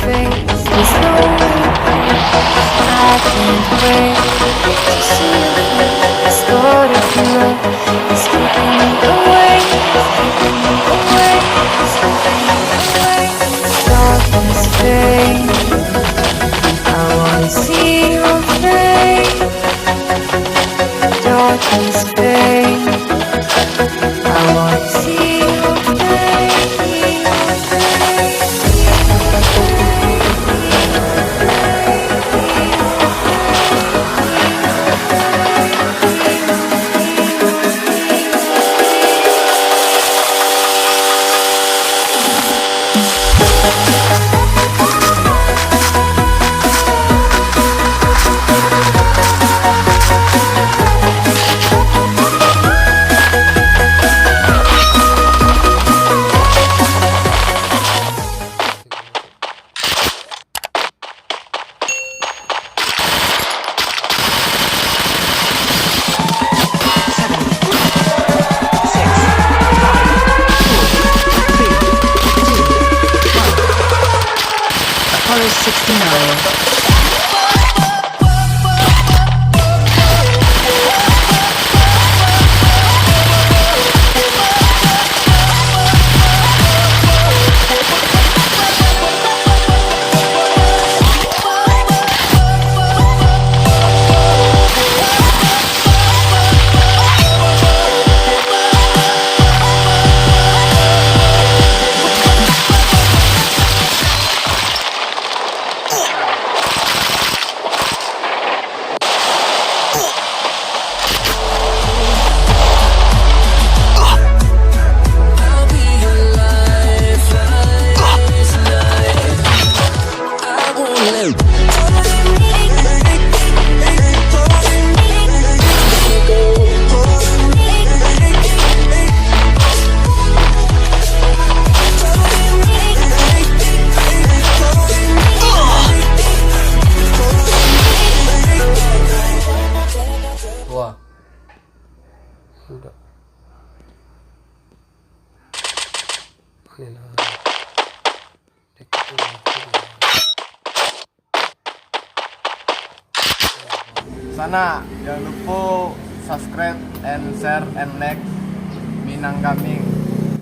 face. There's no way I can't wait to see you through. The start of your love is keeping me awake, keeping me awake, keeping me awake. Darkness fades, I wanna see your face. Darkness fades, I wanna see your face. Apollo 69. Wah, udah. Ini nah. Sana jangan lupa subscribe and share and like Minang Kami